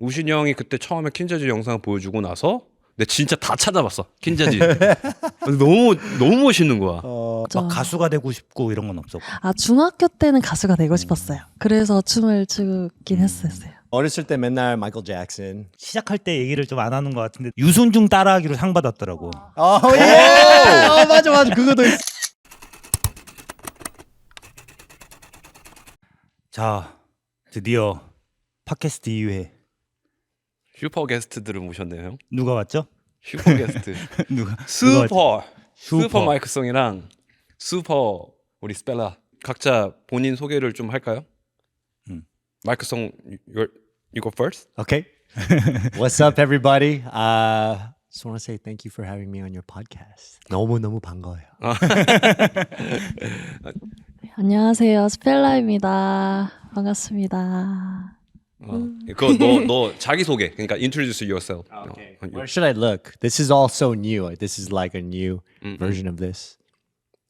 우신이 형이 그때 처음에 킨자지 영상 보여주고 나서 내 진짜 다 찾아봤어 킨자지. 너무 멋있는 거야. 막 가수가 되고 싶고 이런 건 없었고. 중학교 때는 가수가 되고 싶었어요. 그래서 춤을 추긴 했었어요. 어렸을 때 맨날 마이클 잭슨. 시작할 때 얘기를 좀 안 하는 것 같은데 유순중 따라하기로 상 받았더라고. 예. 맞아 그거도 있어. 자, 드디어 팟캐스트 2회 슈퍼 게스트들을 모셨네요 형. 누가 왔죠? 슈퍼 게스트. 누가 슈퍼 마이크송이랑 슈퍼 우리 스펠라 각자 본인 소개를 좀 할까요? 마이크송 you go first. Okay. What's up, everybody? Just want to say thank you for having me on your podcast. 너무 반가워요. 안녕하세요. 스펠라입니다. 반갑습니다. 그거 너 자기 소개. 그러니까 introduce yourself. Okay. Where should I look? This is all so new. This is like a new version of this.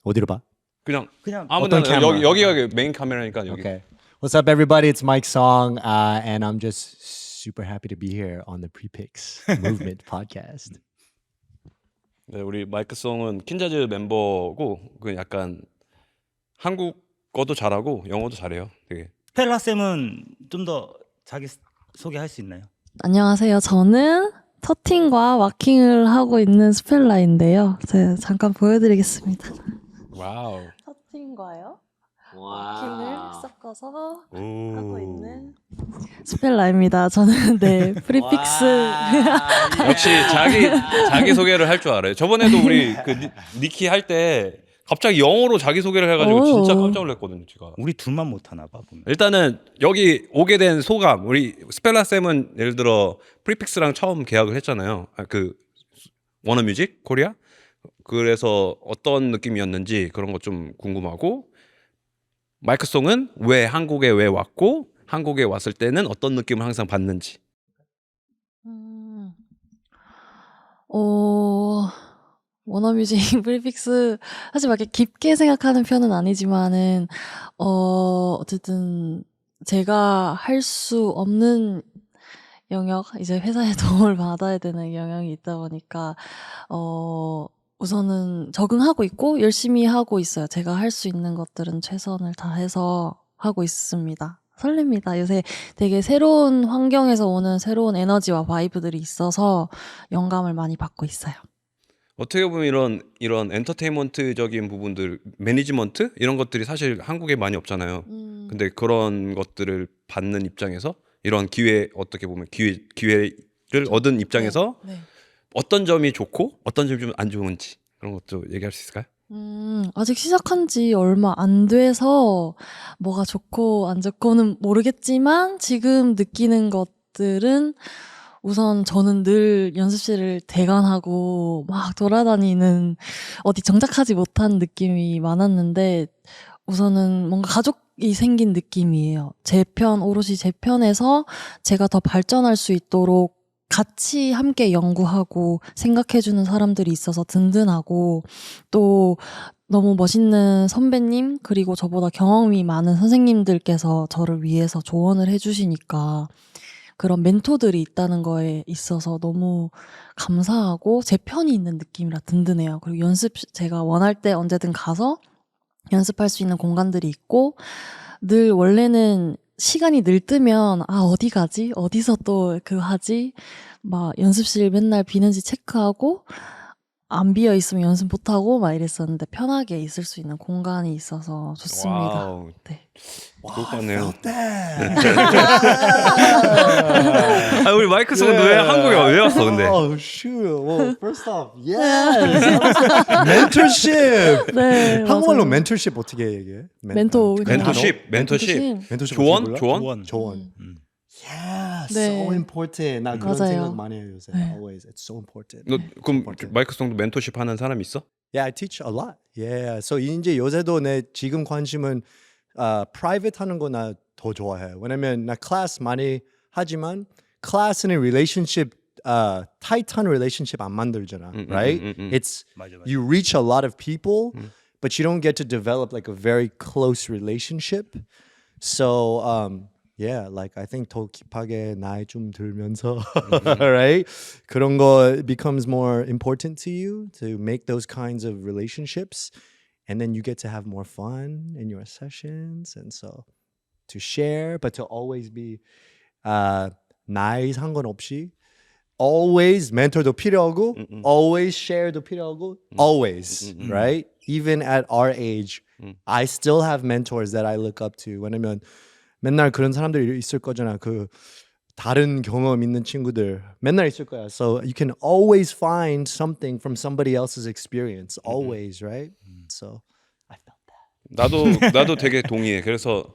어디로 봐? 그냥 어떤 아무데나 카메라? 여기가 메인 카메라니까 여기. Okay. What's up, everybody? It's Mike Song, and I'm just super happy to be here on the Prepix Movement podcast. 네, 우리 마이크송은 킨자즈 멤버고 그 약간 한국어도 잘하고 영어도 잘해요. 되게. 스텔라 쌤은 좀 더 자기 소개할 수 있나요? 안녕하세요. 저는 터팅과 와킹을 하고 있는 스펠라인데요. 제가 잠깐 보여드리겠습니다. 와우. 터팅과요. 와킹을 섞어서 하고 있는 스펠라입니다. 저는 네 프리픽스 역시 자기 소개를 할 줄 알아요. 저번에도 우리 그 니키 할 때 갑자기 영어로 자기 소개를 해가지고 진짜 깜짝 놀랐거든요, 제가. 우리 둘만 못하나 봐 보면. 일단은 여기 오게 된 소감. 우리 스펠라 쌤은 예를 들어 프리픽스랑 처음 계약을 했잖아요. 그 워너뮤직 코리아. 그래서 어떤 느낌이었는지 그런 것 좀 궁금하고. 마이크송은 왜 한국에 왜 왔고 한국에 왔을 때는 어떤 느낌을 항상 받는지. 워너뮤직 프리픽스 사실 막 이렇게 깊게 생각하는 편은 아니지만은 어쨌든 제가 할 수 없는 영역, 이제 회사의 도움을 받아야 되는 영역이 있다 보니까 우선은 적응하고 있고 열심히 하고 있어요. 제가 할 수 있는 것들은 최선을 다해서 하고 있습니다. 설렙니다. 요새 되게 새로운 환경에서 오는 새로운 에너지와 바이브들이 있어서 영감을 많이 받고 있어요. 어떻게 보면 이런 엔터테인먼트적인 부분들, 매니지먼트 이런 것들이 사실 한국에 많이 없잖아요. 근데 그런 것들을 받는 입장에서 이런 기회 어떻게 보면 기회를 얻은 입장에서 네. 어떤 점이 좋고 어떤 점이 좀 안 좋은지 그런 것도 얘기할 수 있을까요? 아직 시작한 지 얼마 안 돼서 뭐가 좋고 안 좋고는 모르겠지만 지금 느끼는 것들은 우선 저는 늘 연습실을 대관하고 막 돌아다니는 어디 정착하지 못한 느낌이 많았는데 우선은 뭔가 가족이 생긴 느낌이에요. 오롯이 제 편에서 제가 더 발전할 수 있도록 같이 함께 연구하고 생각해주는 사람들이 있어서 든든하고 또 너무 멋있는 선배님 그리고 저보다 경험이 많은 선생님들께서 저를 위해서 조언을 해주시니까 그런 멘토들이 있다는 거에 있어서 너무 감사하고 제 편이 있는 느낌이라 든든해요. 그리고 제가 원할 때 언제든 가서 연습할 수 있는 공간들이 있고 늘 원래는 시간이 늘 뜨면 어디 가지? 어디서 또 하지? 막 연습실 맨날 비는지 체크하고 안 비어 있으면 연습 못 하고 막 이랬었는데 편하게 있을 수 있는 공간이 있어서 좋습니다. 와우. 네. 좋을 것 같네요. that. 우리 마이크송은 왜 한국에 왜 왔어 근데? Oh shoot. Well, first off, yes. mentorship. 네, 한국말로 맞아요. mentorship 어떻게 얘기해? 멘토십. mentorship 조언? 몰라? 조언? 조언. Yeah, 네. so important. 나 그런 맞아요. 생각 많이 해요 요새. 네. Always, it's so important. 너 그럼 마이크송도 멘토십 하는 사람 있어? Yeah, I teach a lot. Yeah, so 이제 요새도 내 지금 관심은 private 하는 거 나 더 좋아해. 왜냐면 나 클래스 많이 하지만 클래스는 relationship 타이트한 relationship 안 만들잖아, right? It's 맞아. you reach a lot of people, but you don't get to develop like a very close relationship. So yeah, like I think 더 깊하게 나이 좀 들면서, right? 그런 거 becomes more important to you to make those kinds of relationships, and then you get to have more fun in your sessions, and so to share, but to always be 나이 상관없이 always mentor도 필요하고, always share도 필요하고, always, right? Even at our age, I still have mentors that I look up to. 왜냐면 맨날 그런 사람들이 있을 거잖아. 그 다른 경험 있는 친구들 맨날 있을 거야. So you can always find something from somebody else's experience. Always, right? So I felt that. 나도 되게 동의해. 그래서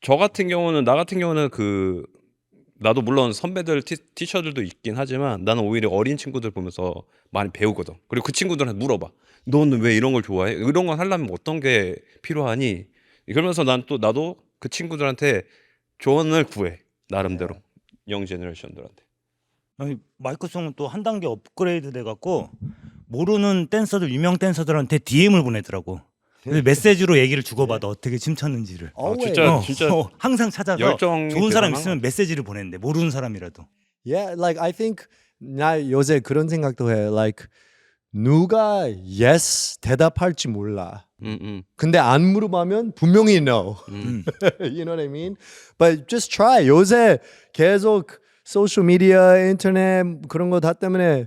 나 같은 경우는 그 나도 물론 선배들 티처들도 있긴 하지만 나는 오히려 어린 친구들 보면서 많이 배우거든. 그리고 그 친구들한테 물어봐. 너는 왜 이런 걸 좋아해? 이런 걸 하려면 어떤 게 필요하니? 그러면서 나도 그 친구들한테 조언을 구해. 나름대로 영 제너레이션들한테. 아니, 마이크송은 또 한 단계 업그레이드 돼갖고 모르는 댄서들 유명 댄서들한테 DM을 보내더라고. 그래서 메시지로 얘기를 주고받아 어떻게 춤췄는지를. Always. 진짜 항상 찾아서 열정이 좋은 사람 대단한 있으면 메시지를 보내는데 모르는 사람이라도. Yeah, like I think 나 요새 그런 생각도 해. Like 누가 yes 대답할지 몰라. 근데 안 물어보면 분명히 no. You know what I mean? But just try. 요새 계속 소셜 미디어, 인터넷 그런 거 다 때문에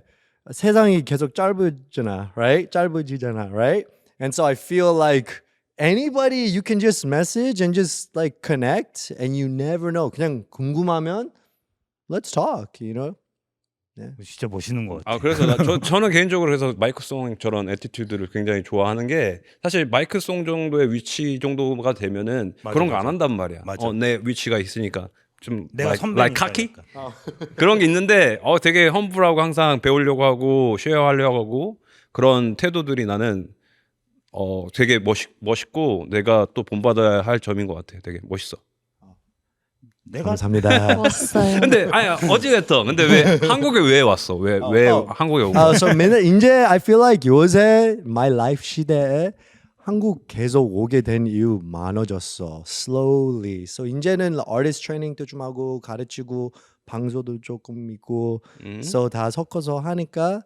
세상이 계속 짧아지잖아, right? 짧아지잖아, right? And so I feel like anybody you can just message and just like connect, and you never know. 그냥 궁금하면 let's talk, you know? 진짜 멋있는 것 같아. 그래서 저는 개인적으로 그래서 마이크송 저런 애티튜드를 굉장히 좋아하는 게 사실 마이크송 정도의 위치 정도가 되면은 맞아, 그런 거 안 맞아. 한단 말이야. 맞아. 내 위치가 있으니까 좀 내가 like 선배니까. 카키 약간. 그런 게 있는데 되게 험블하고 항상 배우려고 하고 쉐어하려고 하고 그런 태도들이 나는 되게 멋있고 내가 또 본받아야 할 점인 것 같아. 되게 멋있어. 내가 감사합니다. 멋있어요. 근데 어찌됐든 근데 왜 한국에 왜 왔어? 왜 한국에 온 거야? So 이제 I feel like 요새 my life 시대에 한국 계속 오게 된 이유 많아졌어. Slowly. So 이제는 artist training도 좀 하고 가르치고 방송도 조금 있고 so 다 섞어서 하니까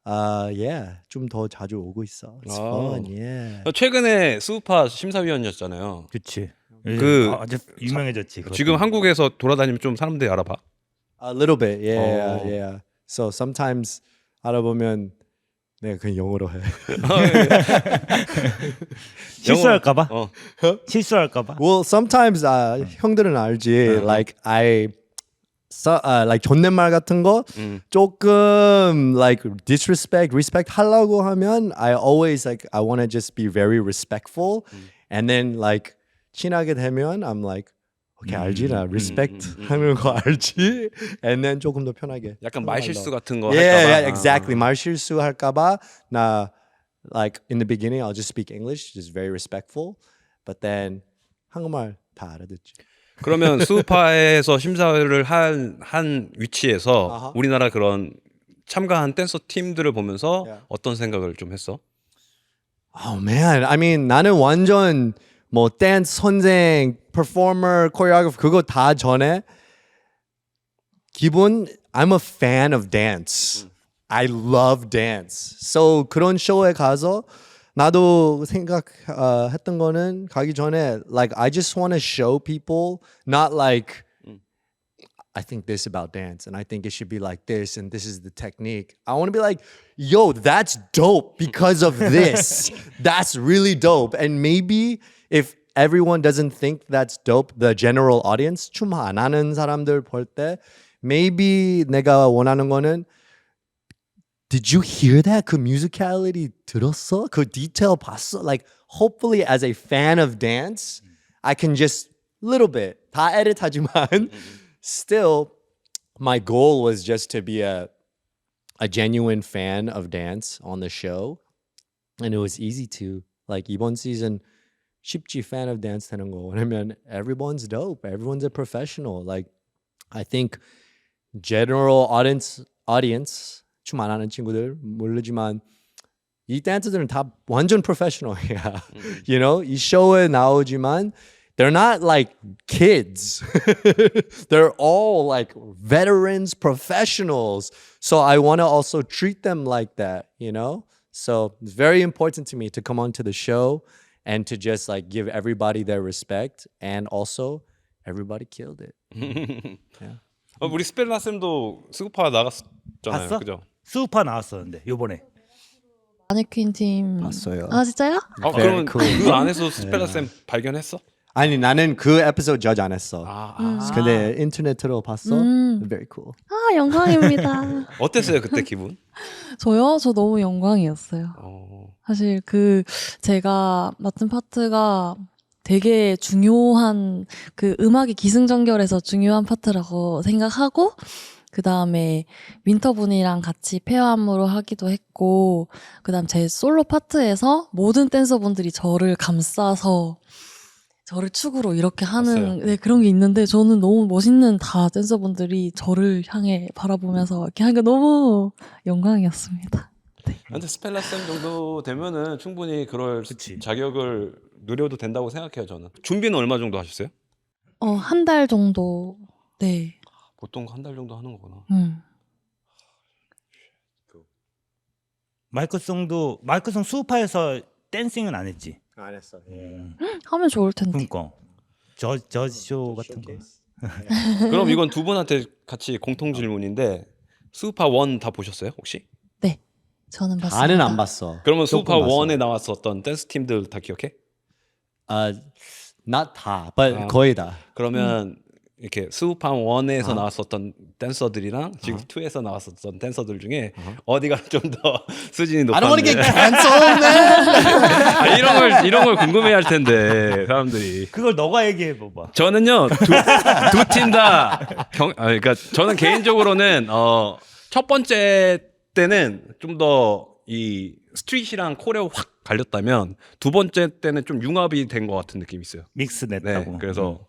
yeah 좀 더 자주 오고 있어. It's fun. Yeah. 최근에 수우파 심사위원이었잖아요. 그치. 아주 유명해졌지. 그것 지금 때문에. 한국에서 돌아다니면 좀 사람들이 알아봐. A little bit. Yeah. Yeah. So sometimes 알아보면 내가 그냥 영어로 해. 실수할까봐. 실수할까봐. Well, sometimes 형들은 알지. Like like 존댓말 같은 거 조금 like disrespect, respect 하려고 하면 I always like I want to just be very respectful, and then like 친하게 되면 I'm like okay 알지 나 respect 하는 거 알지, and then 조금 더 편하게. 약간 말실수 같은 거 Yeah, 할까봐. yeah, exactly. 말 실수할까봐 나 like in the beginning I'll just speak English, just very respectful, but then 한국말 다 알아듣지. 그러면 수우파에서 심사를 한 위치에서 아하. 우리나라 그런 참가한 댄서 팀들을 보면서 Yeah. 어떤 생각을 좀 했어? Oh man, I mean 나는 완전 뭐 댄스 선생, performer, choreographer 그거 다 전에 기본 I'm a fan of dance. I love dance. So 그런 쇼에 가서 나도 생각했던 거는 가기 전에 like I just want to show people not like I think this about dance and I think it should be like this and this is the technique. I want to be like, yo, that's dope because of this. That's really dope. And maybe if everyone doesn't think that's dope, the general audience, 춤 안 하는 사람들 볼 때 maybe 내가 원하는 거는 Did you hear that? 그 musicality 들었어? 그 detail 봤어? Like hopefully as a fan of dance, I can just little bit 다 edit하지만 still my goal was just to be a genuine fan of dance on the show, and it was easy to like 이번 season 쉽지 fan of dance 되는 거. 왜냐면 everyone's dope, everyone's a professional. Like I think general audience 춤 안 하는 친구들 모르지만 이 댄서들은 다 완전 프로페셔널이야. You know, 이 쇼에 나오지만 they're not like kids. They're all like veterans, professionals. So I want to also treat them like that, you know? So it's very important to me to come onto the show and to just like give everybody their respect. And also, everybody killed it. 우리 스펠라 쌤도 스우파 나갔잖아요. 봤어? 그죠? 수우파 나왔었는데 요번에. 마네퀸 팀 봤어요. 아 진짜요? 그러면 cool. 그 안에서 스펠라 쌤 발견했어? 아니 나는 그 에피소드 저지 안 했어. 아. 근데 인터넷으로 봤어. Very cool. 아 영광입니다. 어땠어요 그때 기분? 저요? 저 너무 영광이었어요. 어. 사실 그 제가 맡은 파트가 되게 중요한 그 음악이 기승전결해서 중요한 파트라고 생각하고 그 다음에 윈터분이랑 같이 페어 안무로 하기도 했고 그 다음 제 솔로 파트에서 모든 댄서분들이 저를 감싸서 저를 축으로 이렇게 하는 봤어요. 네, 그런 게 있는데 저는 너무 멋있는 다 댄서분들이 저를 향해 바라보면서 이렇게 하니까 너무 영광이었습니다. 근데 스펠라 쌤 정도 되면은 충분히 그럴 그치. 자격을 누려도 된다고 생각해요 저는. 준비는 얼마 정도 하셨어요? 한 달 정도 네. 보통 한 달 정도 하는 거구나. 마이크송 수우파에서 댄싱은 안 했지. 안 했어. 하면 좋을 텐데. 그러니까 저쇼 같은 거. 그럼 이건 두 분한테 같이 공통 질문인데 스우파 1 다 보셨어요 혹시? 네. 저는 봤습니다. 나는 안 봤어. 그러면 스우파 조금 봤어. 1에 나왔었던 댄스 팀들 다 기억해? not 다, but 아. 거의 다. 그러면 이렇게 스우파 1에서 나왔었던 댄서들이랑 지금 2에서 나왔었던 댄서들 중에 어디가 좀 더 수준이 높았는지 I don't want to get canceled, man. 이런 걸 궁금해할 텐데 사람들이. 그걸 너가 얘기해 봐봐. 저는요 두 팀 다 그러니까 저는 개인적으로는 첫 번째 때는 좀 더 이 스트릿이랑 코레오 확 갈렸다면 두 번째 때는 좀 융합이 된 것 같은 느낌이 있어요. 믹스 네, 냈다고. 그래서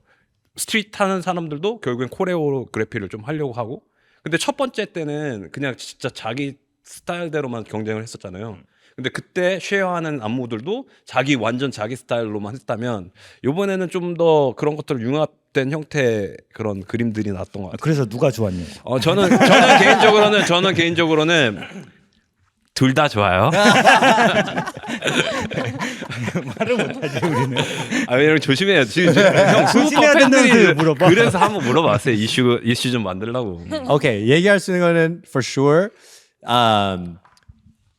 스트릿 하는 사람들도 결국엔 코레오그래피를 좀 하려고 하고, 근데 첫 번째 때는 그냥 진짜 자기 스타일대로만 경쟁을 했었잖아요. 근데 그때 쉐어하는 안무들도 완전 자기 스타일로만 했다면 이번에는 좀 더 그런 것들 융합된 형태의 그런 그림들이 나왔던 것 같아요. 그래서 누가 좋았냐? 저는 개인적으로는 둘 다 좋아요. 말을 못하지 우리는. 이런 조심해요. 지금 형 스우퍼 조심해야 된다면서 팬들이 물어봐. 그래서 한번 물어봤어요. 이슈 좀 만들려고. Okay, 얘기할 수 있는 거는 for sure.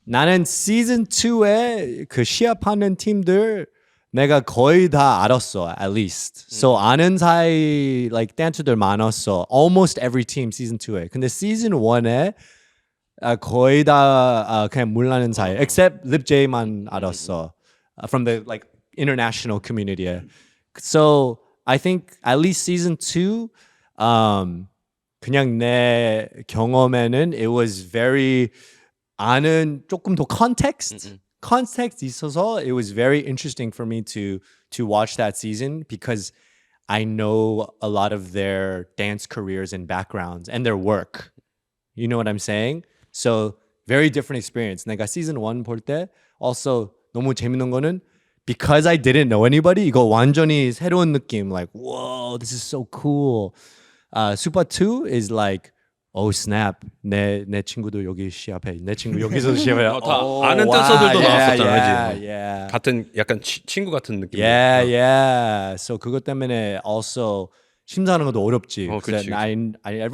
나는 시즌 2에 그 시합하는 팀들 내가 거의 다 알았어, at least. So 아는 사이 like 댄서들 많았어. Almost every team season 2에. 근데 season 1에 거의 다 그냥 몰라는 사이. Except Lip J만 알았어. From the like international community. So I think at least season 2 그냥 내 경험에는 it was very 아는 조금 더 context 있어서 it was very interesting for me to watch that season because I know a lot of their dance careers and backgrounds and their work. You know what I'm saying? So very different experience. 내가 season 1 볼 때 also 너무 재밌는 거는 because I didn't know anybody 이거 완전히 새로운 느낌 like whoa this is so cool. Super 2 is like oh snap 내 친구도 여기 시합해 내 친구 여기서 시합해 다 아는 댄서들도 나왔었잖아, 그지? yeah. 같은 약간 친구 같은 느낌. yeah. So 그것 때문에 also 심사하는 것도 어렵지. 그치.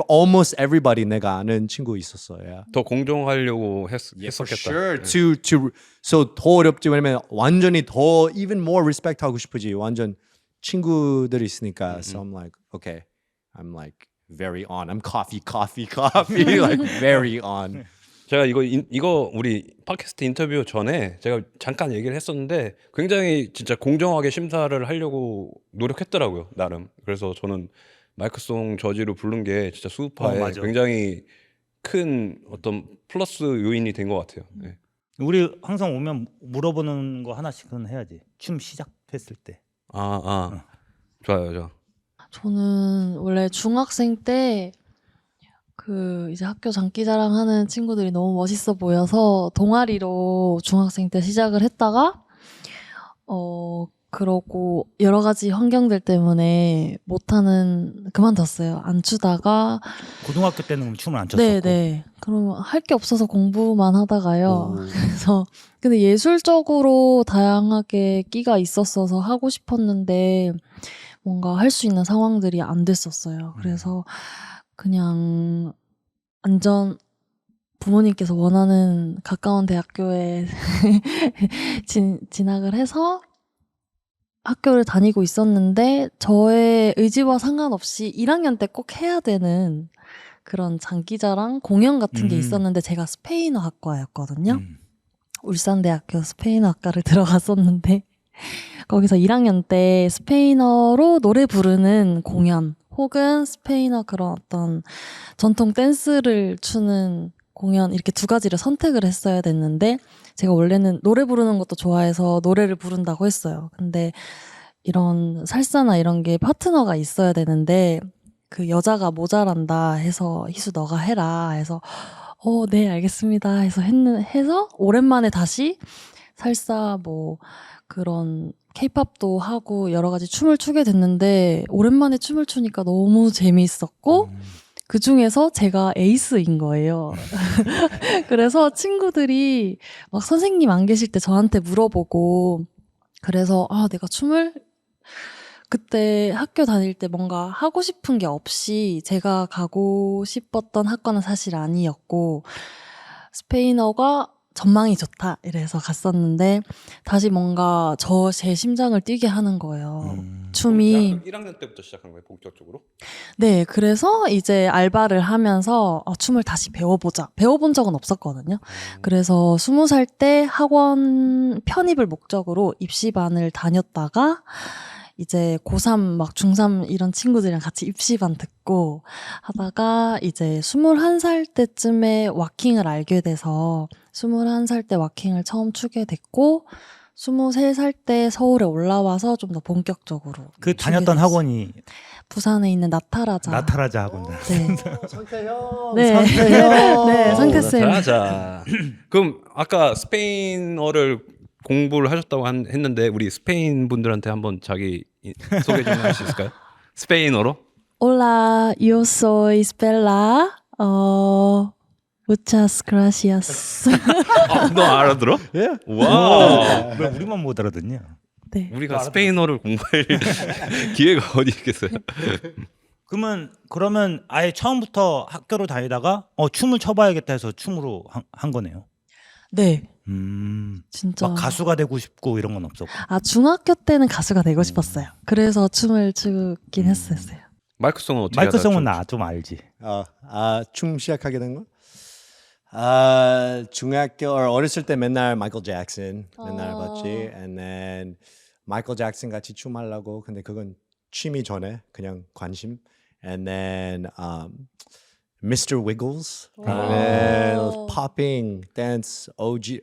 Almost everybody 내가 아는 친구 있었어. Yeah. 더 공정하려고 For 했었겠다. sure. So 더 어렵지. 왜냐면 완전히 더 even more respect 하고 싶으지. 완전 친구들이 있으니까. So I'm like, okay. I'm like very on. I'm coffee. Like very on. 제가 이거 우리 팟캐스트 인터뷰 전에 제가 잠깐 얘기를 했었는데 굉장히 진짜 공정하게 심사를 하려고 노력했더라고요, 나름. 그래서 저는 마이크송 저지로 부른 게 진짜 수우파에 맞아. 굉장히 큰 어떤 플러스 요인이 된 것 같아요. 네. 우리 항상 오면 물어보는 거 하나씩은 해야지. 춤 시작했을 때. 좋아요. 저는 원래 중학생 때 그 이제 학교 장기자랑 하는 친구들이 너무 멋있어 보여서 동아리로 중학생 때 시작을 했다가 그러고 여러 가지 환경들 때문에 못하는 그만뒀어요. 안 추다가 고등학교 때는 그럼 춤을 안 췄었고. 네네. 그럼 할 게 없어서 공부만 하다가요. 오. 그래서 근데 예술적으로 다양하게 끼가 있었어서 하고 싶었는데 뭔가 할 수 있는 상황들이 안 됐었어요. 그래서 그냥 완전 부모님께서 원하는 가까운 대학교에 진학을 해서 학교를 다니고 있었는데 저의 의지와 상관없이 1학년 때 꼭 해야 되는 그런 장기자랑 공연 같은 게 있었는데 제가 스페인어 학과였거든요. 울산대학교 스페인어학과를 들어갔었는데 거기서 1학년 때 스페인어로 노래 부르는 공연 혹은 스페인어 그런 어떤 전통 댄스를 추는 공연 이렇게 두 가지를 선택을 했어야 됐는데 제가 원래는 노래 부르는 것도 좋아해서 노래를 부른다고 했어요. 근데 이런 살사나 이런 게 파트너가 있어야 되는데 그 여자가 모자란다 해서 희수 너가 해라 해서 네 알겠습니다 해서 오랜만에 다시 살사 뭐 그런 케이팝도 하고 여러 가지 춤을 추게 됐는데 오랜만에 춤을 추니까 너무 재미있었고 그 중에서 제가 에이스인 거예요. 그래서 친구들이 막 선생님 안 계실 때 저한테 물어보고 그래서 내가 춤을 그때 학교 다닐 때 뭔가 하고 싶은 게 없이 제가 가고 싶었던 학과는 사실 아니었고 스페인어가 전망이 좋다 이래서 갔었는데 다시 뭔가 제 심장을 뛰게 하는 거예요. 춤이 1학년 때부터 시작한 거예요, 본격적으로? 네, 그래서 이제 알바를 하면서 춤을 다시 배워보자. 배워본 적은 없었거든요. 그래서 20살 때 학원 편입을 목적으로 입시반을 다녔다가 이제 고3 막 중3 이런 친구들이랑 같이 입시반 듣고 하다가 이제 21살 때쯤에 왁킹을 알게 돼서 21살 때 왁킹을 처음 추게 됐고 23살 때 서울에 올라와서 좀 더 본격적으로 그 추게 다녔던 됐어요. 학원이 부산에 있는 나타라자. 나타라자 학원. 네. 성태형, 네. 성태형. 네, 성태쌤. 자, 그럼 아까 스페인어를 공부를 하셨다고 했는데 우리 스페인 분들한테 한번 자기 소개 좀 할 수 있을까요? 스페인어로? Hola, yo soy Spella. Muchas gracias. 너 알아들어? 예. 와, 왜 우리만 못 알아듣냐? 네. 우리가 스페인어를 공부할 기회가 어디 있겠어요? 그러면 아예 처음부터 학교를 다니다가 춤을 춰봐야겠다 해서 춤으로 한 거네요. 네. 진짜. 막 가수가 되고 싶고 이런 건 없었고. 중학교 때는 가수가 되고 싶었어요. 그래서 춤을 추긴 했었어요. 마이크성은 어떻게 마이크성은 하다 나 좀 알지. 춤 시작하게 된 거? 중학교 어렸을 때 맨날 마이클 잭슨 맨날 봤지. And then 마이클 잭슨 같이 춤하려고. 근데 그건 취미 전에 그냥 관심. And then Mr. Wiggles, and then popping, dance, OG,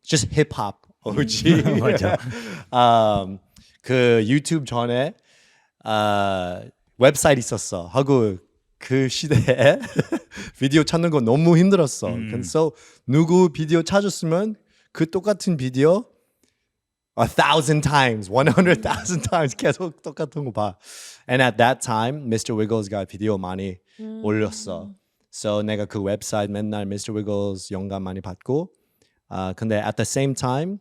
just hip hop OG. 맞아. 그 유튜브 전에 웹사이트 있었어. 하고 그 시대에 비디오 찾는 거 너무 힘들었어. 그래서 누구 비디오 찾았으면 그 똑같은 비디오 1,000 times, 100,000 times 계속 똑같은 거 봐. And at that time, Mr. Wiggles가 비디오 많이 올렸어. So 내가 그 웹사이트 맨날 Mr. Wiggles 영감 많이 받고. 근데 at the same time,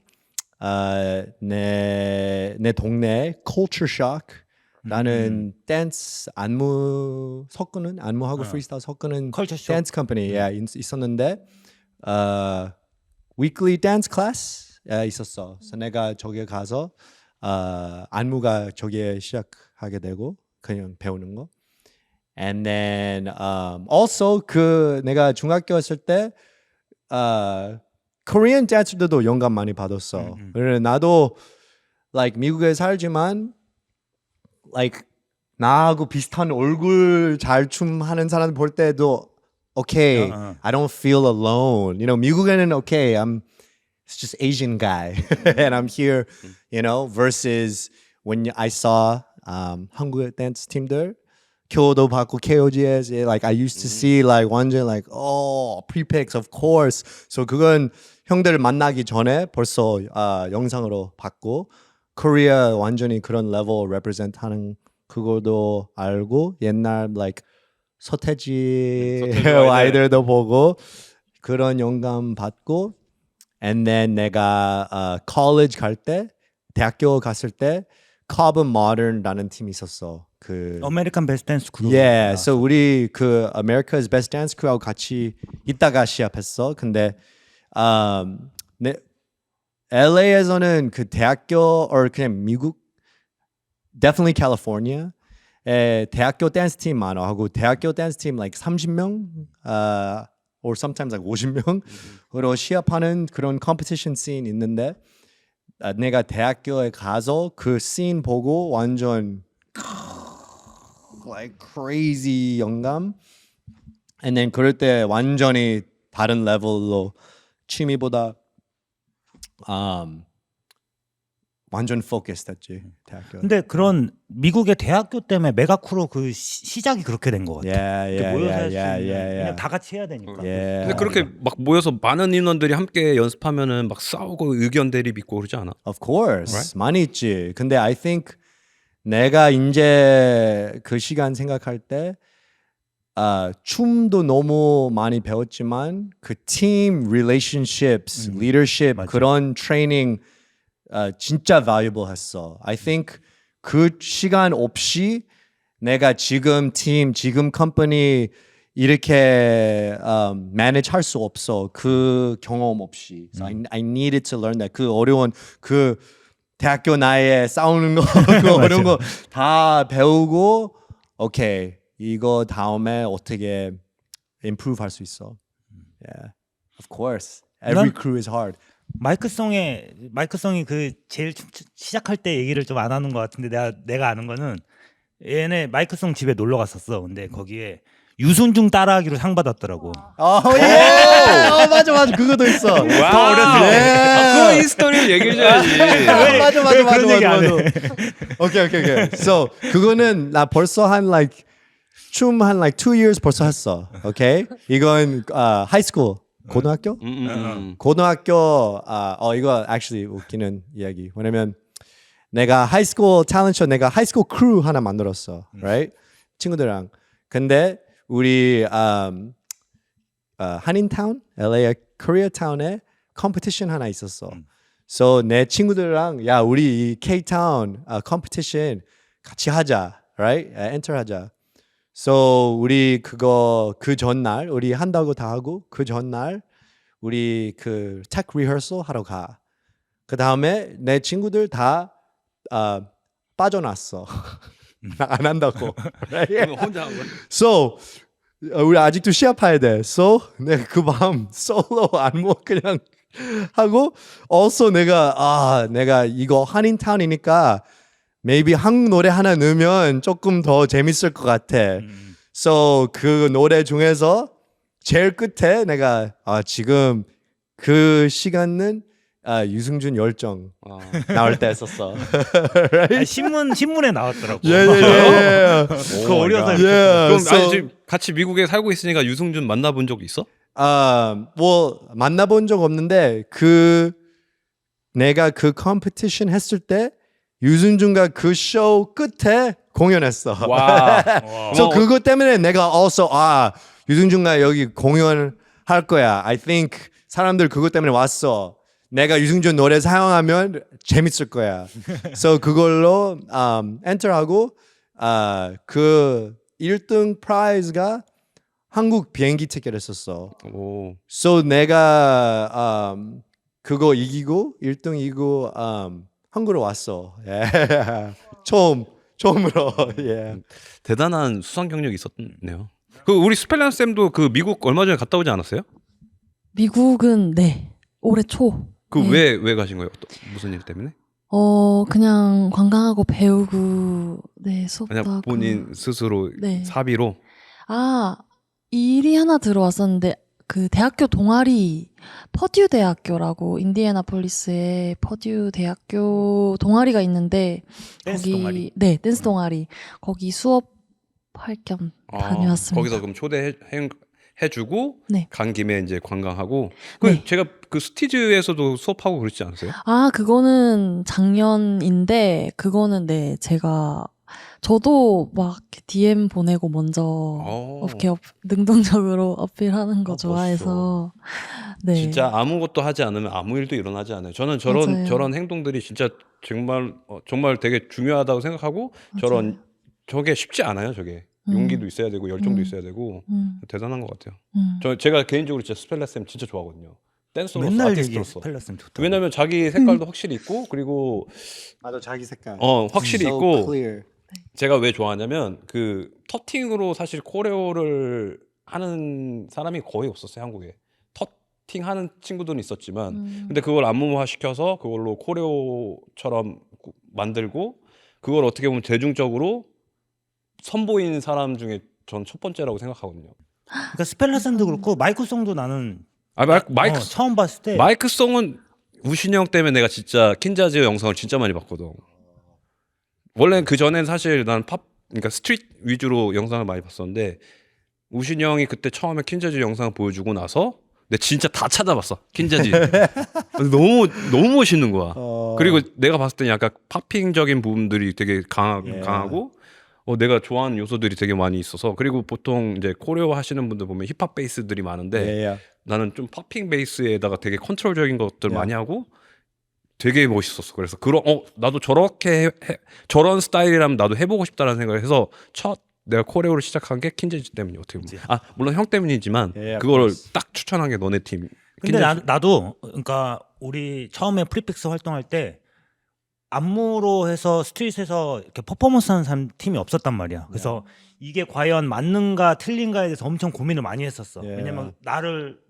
내 동네 Culture Shock 라는 댄스 안무하고 프리스타일 섞는 컬처 쇼. 댄스 컴퍼니 있었는데 weekly dance class 있었어. 그래서 내가 저기에 가서 안무가 저기에 시작하게 되고 그냥 배우는 거. And then also 그 내가 중학교였을 때 Korean 댄서들도 영감 많이 받았어. 그래서 나도 like 미국에 살지만 like 나하고 비슷한 얼굴 잘 춤하는 사람 볼 때도 okay, I don't feel alone. You know, 미국에는 okay, it's just Asian guy and I'm here, you know, versus when I saw 한국 댄스 팀들 교도 받고 KOGS like I used to see like 완전 like prepics of course. So 그건 형들 만나기 전에 벌써 영상으로 봤고 코리아 완전히 그런 레벨 represent 하는 그거도 알고 옛날 like 서태지 서태지 아이들도 보고 그런 영감 받고 and then 내가 college 갈 때 대학교 갔을 때 Carbon Modern라는 팀이 있었어. 그 아메리칸 베스트 댄스 크루. Yeah, so 우리 그 America's Best Dance Crew하고 같이 있다가 시합했어. 근데 네, LA에서는 그 대학교 or 그냥 미국 definitely California 에 대학교 댄스 팀 많아 하고 대학교 댄스 팀 like 30명 or sometimes like 50명으로 시합하는 그런 competition scene 있는데 내가 대학교에 가서 그 scene 보고 완전 like crazy 영감 and then 그럴 때 완전히 다른 레벨로 취미보다 완전 focused 했지 대학교. 근데 그런 미국의 대학교 때문에 메가크루 그 시작이 그렇게 된 것 같아. Yeah, 이렇게 yeah, 모여서 yeah, 할 수 yeah, 있는 yeah, 그냥 yeah. 다 같이 해야 되니까. Yeah. 근데 그렇게 막 모여서 많은 인원들이 함께 연습하면은 막 싸우고 의견 대립 있고 그러지 않아? Of course. Right? 많이 있지. 근데 I think 내가 이제 그 시간 생각할 때 춤도 너무 많이 배웠지만 그 team relationships, leadership 맞아. 그런 트레이닝 진짜 valuable 했어. I think 그 시간 없이 내가 지금 팀, 지금 컴퍼니 이렇게 manage 할 수 없어. 그 경험 없이. So I needed to learn that. 그 어려운 그 대학교 나이에 싸우는 거, 그 어려운 거 다 배우고 오케이 이거 다음에 어떻게 improve 할 수 있어. Yeah, of course. Every 난- crew is hard. 마이크성이 그 제일 시작할 때 얘기를 좀 안 하는 것 같은데 내가 아는 거는 얘네 마이크성 집에 놀러 갔었어. 근데 거기에 유순중 따라하기로 상 받았더라고. 예! 맞아. 그거도 있어. 와, 어렸을 때. 그 히스토리를 얘기해줘야지. 맞아. 그런 얘기 안 해? 오케이. So 그거는 나 벌써 한 like 춤 한 like 2 years 벌써 했어. 오케이? 이건 high school 고등학교? 고등학교 이거 actually 웃기는 이야기. 왜냐면 내가 하이스쿨 탤런트 쇼 내가 하이스쿨 크루 하나 만들었어. right? 친구들이랑. 근데 우리 한인타운, LA 코리아타운에 컴피티션 하나 있었어. So 내 친구들이랑 야 우리 이 K-타운 컴피티션 같이 하자. right? 엔터 하자. So 우리 그거 그 전날 우리 한다고 다 하고 그 전날 우리 그 tech rehearsal 하러 가. 그 다음에 내 친구들 다 빠져났어. 안 한다고. 그럼 혼자 한 거야? So 우리 아직도 시합해야 돼. So 내가 그 밤 솔로 안무 그냥 하고 also 내가 이거 한인타운이니까 maybe 한국 노래 하나 넣으면 조금 더 재밌을 것 같아. So 그 노래 중에서 제일 끝에 내가 지금 그 시간은 유승준 열정 나올 때 했었어. 아니, 신문에 나왔더라고. 예. 그 어려서 이렇게. Yeah. 그럼 So, 지금 같이 미국에 살고 있으니까 유승준 만나본 적 있어? 뭐 만나본 적 없는데 내가 그 컴피티션 했을 때 유승준과 그 쇼 끝에 공연했어. 와. So 그것 때문에 내가 also 유승준과 여기 공연할 거야. I think 사람들 그것 때문에 왔어. 내가 유승준 노래 사용하면 재밌을 거야. So 그걸로 엔터하고 그 1등 프라이즈가 한국 비행기 티켓을 썼어. 오. So 내가 그거 이기고 1등 이기고 한국으로 왔어. Yeah. 처음으로. Yeah. 대단한 수상 경력이 있었네요. 그 우리 스펠란 쌤도 그 미국 얼마 전에 갔다 오지 않았어요? 미국은 네 올해 초. 그 네. 왜 가신 거예요? 무슨 일 때문에? 그냥 관광하고 배우고 네 수업도 그냥 하고. 본인 스스로 네. 사비로. 일이 하나 들어왔었는데 그 대학교 동아리 퍼듀 대학교라고 인디애나폴리스에 퍼듀 대학교 동아리가 있는데 댄스 거기 동아리? 네 댄스 동아리 거기 수업할 겸 다녀왔습니다. 거기서 그럼 초대해 해주고 네. 간 김에 이제 관광하고 그 네. 제가 그 스티즈에서도 수업하고 그러지 않으세요? 아, 그거는 작년인데, 그거는 네, 저도 막 이렇게 DM 보내고 먼저 이렇게 능동적으로 어필하는 거 좋아해서, 네. 진짜 아무것도 하지 않으면 아무 일도 일어나지 않아요. 저는 맞아요. 저런 행동들이 진짜 정말 되게 중요하다고 생각하고 맞아요. 저게 쉽지 않아요. 저게 용기도 있어야 되고 열정도 있어야 되고 대단한 것 같아요. 제가 개인적으로 진짜 스펠라 쌤 진짜 좋아하거든요. 댄서로서 맨날 얘기해. 아티스트로서. 스펠라쌤 좋다. 왜냐면 자기 색깔도 확실히 있고 그리고 나도 자기 색깔. 확실히 So 있고 clear. 제가 왜 좋아하냐면 그 터팅으로 사실 코레오를 하는 사람이 거의 없었어요. 한국에. 터팅 하는 친구들은 있었지만 근데 그걸 안무화 시켜서 그걸로 코레오처럼 만들고 그걸 어떻게 보면 대중적으로 선보인 사람 중에 전 첫 번째라고 생각하거든요. 그러니까 스펠라쌤도 그렇고 마이클송도 나는 마이크 처음 봤을 때 마이크송은 우신이 형 때문에 내가 진짜 킨자즈 영상을 진짜 많이 봤거든. 원래 그 전엔 사실 난 그러니까 스트릿 위주로 영상을 많이 봤었는데 우신이 형이 그때 처음에 킨자즈 영상을 보여주고 나서 내가 진짜 다 찾아봤어. 킨자즈. 너무 멋있는 거야. 그리고 내가 봤을 때 약간 팝핑적인 부분들이 되게 강하고 내가 좋아하는 요소들이 되게 많이 있어서 그리고 보통 이제 코레오 하시는 분들 보면 힙합 베이스들이 많은데 나는 좀 팝핑 베이스에다가 되게 컨트롤적인 것들 많이 하고 되게 멋있었어. 그래서 나도 저런 스타일이라면 나도 해보고 싶다라는 생각을 해서 내가 코레오를 시작한 게 킨제지 때문이야. 어떻게 보면. 물론 형 때문이지만 그거를 딱 추천한 게 너네 팀. 근데 나도 그러니까 우리 처음에 프리픽스 활동할 때 안무로 해서 스트릿에서 이렇게 퍼포먼스 하는 사람 팀이 없었단 말이야. 그래서 이게 과연 맞는가 틀린가에 대해서 엄청 고민을 많이 했었어. 왜냐면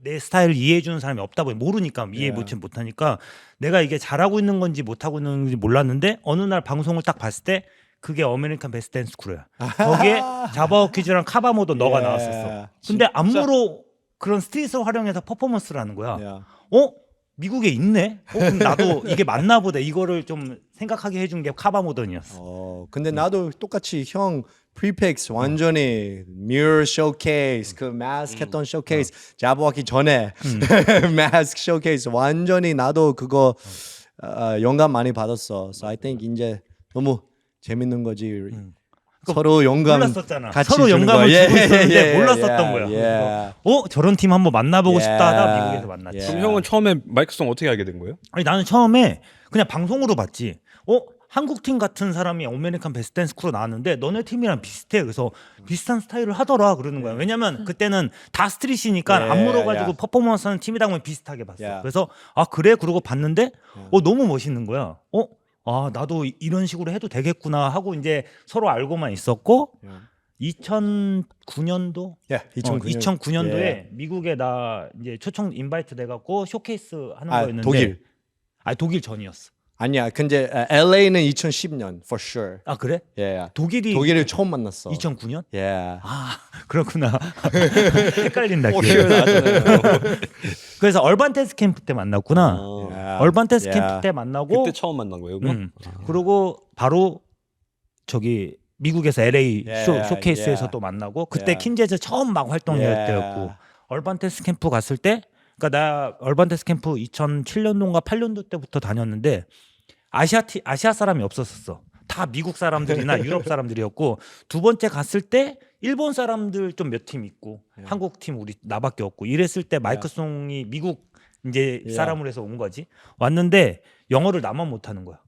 내 스타일을 이해해 주는 사람이 없다 보니 모르니까 이해 못하니까 내가 이게 잘하고 있는 건지 못하고 있는 건지 몰랐는데 어느 날 방송을 딱 봤을 때 그게 어메리칸 베스트 댄스 크루야. 거기에 자바오키즈랑 카바모도 너가 나왔었어. 근데 안무로 그런 스트릿을 활용해서 퍼포먼스를 하는 거야. 미국에 있네? 그럼 나도 이게 맞나 보다. 이거를 좀 생각하게 해준 게 카바모던이었어. 근데 나도 똑같이 형 프리픽스 완전히 미러 쇼케이스 그 마스크 했던 쇼케이스 자부하기 전에 마스크 쇼케이스 완전히 나도 그거 영감 많이 받았어. So I think 이제 너무 재밌는 거지. 서로 영감 몰랐었잖아. 같이 서로 주는 영감을 거야. 주고 있었는데 예, 몰랐었던 거야. 그래서 저런 팀 한번 만나보고 싶다 하다 미국에서 만났지. 그럼 형은 처음에 마이크송 어떻게 알게 된 거예요? 아니 나는 처음에 그냥 방송으로 봤지. 한국 팀 같은 사람이 어메리칸 베스트 댄스 크루 나왔는데 너네 팀이랑 비슷해. 그래서 비슷한 스타일을 하더라 그러는 거야. 왜냐면 그때는 다 스트릿이니까 안무로 가지고 퍼포먼스 하는 팀이다 보면 비슷하게 봤어. 그래서 그래 그러고 봤는데 너무 멋있는 거야. 나도 이런 식으로 해도 되겠구나 하고 이제 서로 알고만 있었고 2009년도 2009년도에 미국에 나 이제 초청 인바이트 돼 갖고 쇼케이스 하는 거였는데 독일 전이었어. 아니야. 근데 LA는 2010년 for sure. 그래? 독일을 처음 만났어. 2009년? Yeah. 그렇구나. 헷갈린다. 오히려 나잖아요. 그래서 얼반 댄스 캠프 때 만났구나. 얼반 댄스 캠프 때 만나고 그때 처음 만난 거예요, 그럼? 그리고 바로 저기 미국에서 LA 쇼케이스에서 또 만나고 그때 킨제즈 처음 막 활동할 때였고 얼반 댄스 캠프 갔을 때 그러니까 나 얼반 댄스 캠프 2007년도인가 8년도 때부터 다녔는데 아시아 사람이 없었어. 다 미국 사람들이나 유럽 사람들이었고 두 번째 갔을 때 일본 사람들 좀 몇 팀 있고 한국 팀 우리 나밖에 없고 이랬을 때 마이크송이 미국 이제 사람으로 해서 온 거지. 왔는데 영어를 나만 못하는 거야.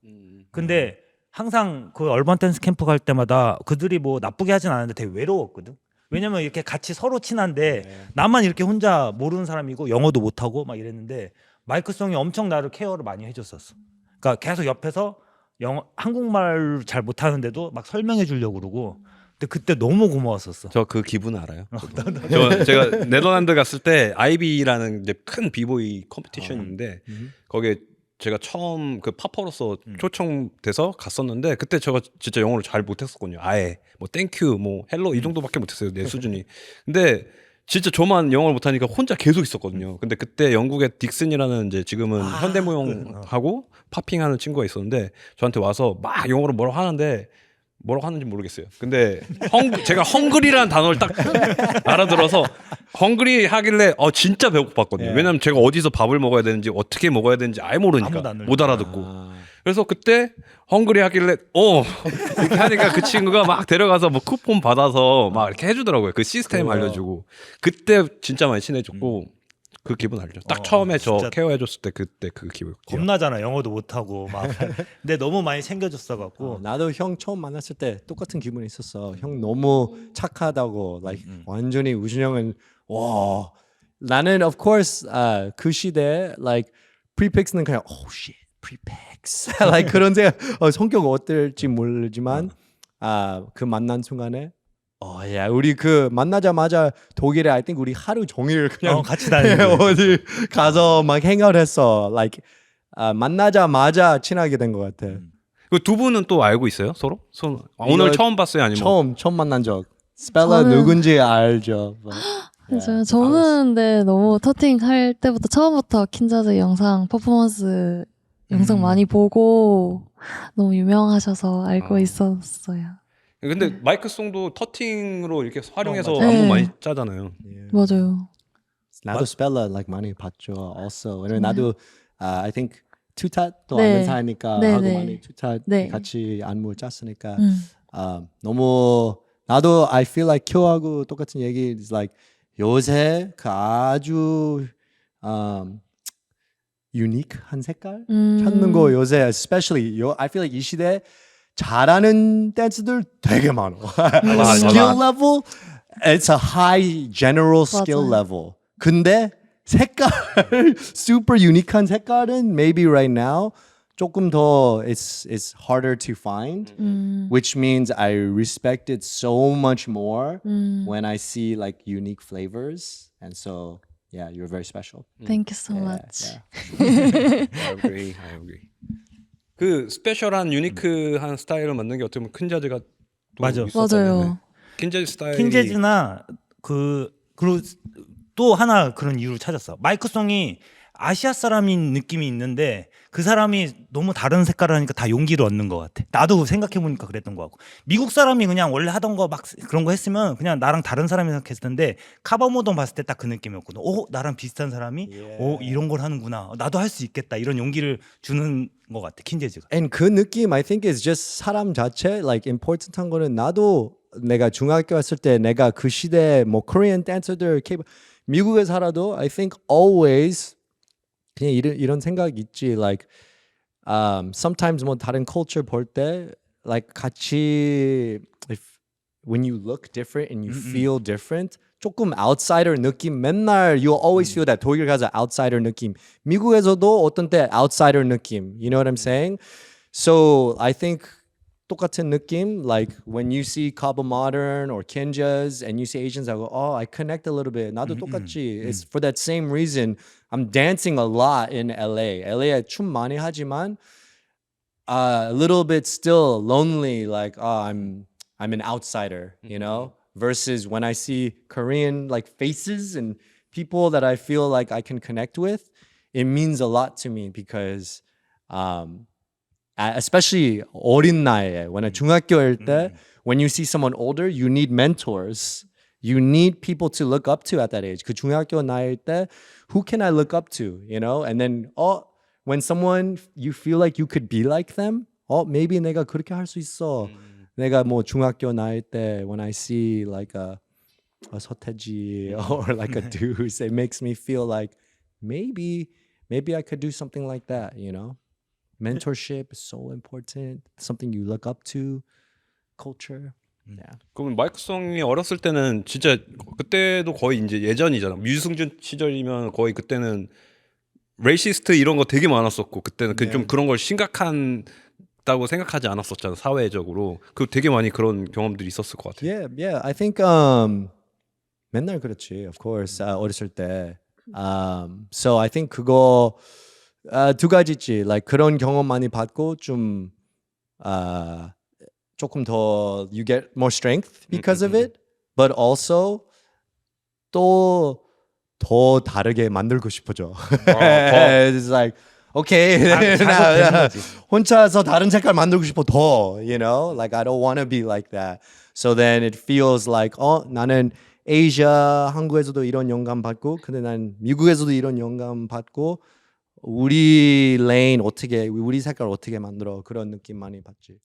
근데 항상 그 얼반 댄스 캠프 갈 때마다 그들이 뭐 나쁘게 하진 않았는데 되게 외로웠거든. 왜냐면 이렇게 같이 서로 친한데 나만 이렇게 혼자 모르는 사람이고 영어도 못하고 막 이랬는데 마이크송이 엄청 나를 케어를 많이 해줬었어. 그러니까 계속 옆에서 한국말 잘 못하는데도 막 설명해 주려고 그러고 근데 그때 너무 고마웠었어. 저 그 기분 알아요. 제가 네덜란드 갔을 때 IB라는 이제 큰 비보이 컴피티션인데 거기에 제가 처음 그 파퍼로서 초청돼서 갔었는데 그때 제가 진짜 영어를 잘 못했었거든요. 아예 뭐 땡큐 뭐 헬로 이 정도밖에 못했어요. 내 수준이. 근데 진짜 저만 영어를 못하니까 혼자 계속 있었거든요. 근데 그때 영국의 딕슨이라는 이제 지금은 현대무용하고 팝핑하는 친구가 있었는데 저한테 와서 막 영어로 뭐라고 하는데 뭐라고 하는지 모르겠어요. 근데 제가 헝그리라는 단어를 딱 알아들어서 헝그리 하길래 진짜 배고팠거든요. 예. 왜냐면 제가 어디서 밥을 먹어야 되는지 어떻게 먹어야 되는지 아예 모르니까 아무도 안 못 알아듣고. 아, 그래서 그때 헝그리 하길래 이렇게 하니까 그 친구가 막 데려가서 뭐 쿠폰 받아서 막 이렇게 해주더라고요. 그 시스템 그거. 알려주고 그때 진짜 많이 친해졌고 그 기분 알죠. 딱 처음에 저 진짜 케어해줬을 때 그때 그 기분. 겁나잖아 영어도 못하고 막 근데 너무 많이 챙겨줬어 갖고 나도 형 처음 만났을 때 똑같은 기분이 있었어. 형 너무 착하다고. Like 완전히 우준 형은 와. 나는 of course 그 시대 like prefix는 그냥 oh shit prefix like 그런 생각. 성격 어떨지 모르지만 그 만난 순간에 야 우리 그 만나자마자 독일에 I think 우리 하루 종일 그냥 같이 다니고 어디 가서 막 행사했어. Like 만나자마자 친하게 된 것 같아. 그 두 분은 또 알고 있어요 서로? 오늘 이거 처음 봤어요 아니면? 처음 만난 적. 스펠라 저는- 누군지 알죠. 맞아요. 저는 네, 너무 터팅 할 때부터 처음부터 킨자즈 영상 퍼포먼스 영상 많이 보고 너무 유명하셔서 알고 있었어요. 근데 마이크 송도 터팅으로 이렇게 활용해서 맞아요. 안무 네. 많이 짜잖아요. 맞아요. 나도 스펠라 like 많이 봤죠. Also 왜냐면 나도 I think 투탓도 네. 아는 사이니까 네, 하고 네. 많이 투탓 네. 같이 안무 짰으니까 음. 너무 나도 I feel like 큐하고 똑같은 얘기 is like 요새 그 아주 유니크한 색깔 찾는 거 요새 especially I feel like 이 시대 잘하는 댄스들 되게 많아. Skill level it's a high general skill 맞아요. level. 근데 색깔 super 유니크한 색깔은 maybe right now 조금 더 it's harder to find. Which means I respect it so much more when I see like unique flavors. And so, yeah, you're very special. Thank you so Yeah, much. yeah. I agree. I agree. 그 스페셜한 유니크한 스타일을 만든 게 어떻게 보면 킨자즈가 또 맞아. 있었잖아요. 맞아요. 네. 킨자즈 스타일이 킨제즈나 그리고 또 하나 그런 이유를 찾았어. 마이크송이 아시아 사람인 느낌이 있는데 그 사람이 너무 다른 색깔을 하니까 다 용기를 얻는 것 같아. 나도 생각해보니까 그랬던 것 같고 미국 사람이 그냥 원래 하던 거 막 그런 거 했으면 그냥 나랑 다른 사람이 생각했을 텐데 카바모던 봤을 때 딱 그 느낌이었거든. 나랑 비슷한 사람이 이런 걸 하는구나. 나도 할 수 있겠다. 이런 용기를 주는 것 같아. 킨제즈가. And 그 느낌 I think is just 사람 자체 like important한 거는 나도 내가 중학교 갔을 때 내가 그 시대 뭐 Korean dancer들 미국에 살아도 I think always 그냥 이런 생각 있지 like sometimes 뭐 다른 culture 볼 때 like 같이 when you look different and you feel different 조금 outsider 느낌 맨날 you always feel that 독일 가서 outsider 느낌 미국에서도 어떤 때 outsider 느낌 you know what I'm saying so I think 똑같은 느낌 like when you see Cabo Modern or Kinjas and you see Asians I go I connect a little bit 나도 똑같지 it's for that same reason I'm dancing a lot in LA LA에 춤 많이 하지만 a little bit still lonely like I'm an outsider you know versus when I see Korean like faces and people that I feel like I can connect with it means a lot to me because especially 어린 나이에 when I 중학교일 때 when you see someone older you need mentors you need people to look up to at that age 그 중학교 나이일 때 who can I look up to you know and then when someone you feel like you could be like them maybe 내가 그렇게 할 수 있어 내가 뭐 중학교 나이일 때 when I see like a 서태지 or like a Deuce it makes me feel like maybe I could do something like that you know mentorship is so important something you look up to culture yeah 그러면 마이크송이 어렸을 때는 진짜 그때도 거의 이제 예전이잖아. 유승준 시절이면 거의 그때는 레이시스트 이런 거 되게 많았었고 그때는 좀 그런 걸 심각하다고 생각하지 않았었잖아 사회적으로. 그 되게 많이 그런 경험들이 있었을 것 같아. yeah I think 맨날 그렇지 of course 어렸을 때 so I think 그거 두 가지 있지 like 그런 경험 많이 받고 좀 조금 더 you get more strength because of it but also 또 더 다르게 만들고 싶어져 it's like 오케이. 작업되는 거지. 혼자서 다른 색깔 만들고 싶어 더, you know, like I don't want to be like that. So then it feels like 나는 아시아 한국에서도 이런 영감 받고, 근데 난 미국에서도 이런 영감 받고, 우리 레인 어떻게 우리 색깔 어떻게 만들어 그런 느낌 많이 받지.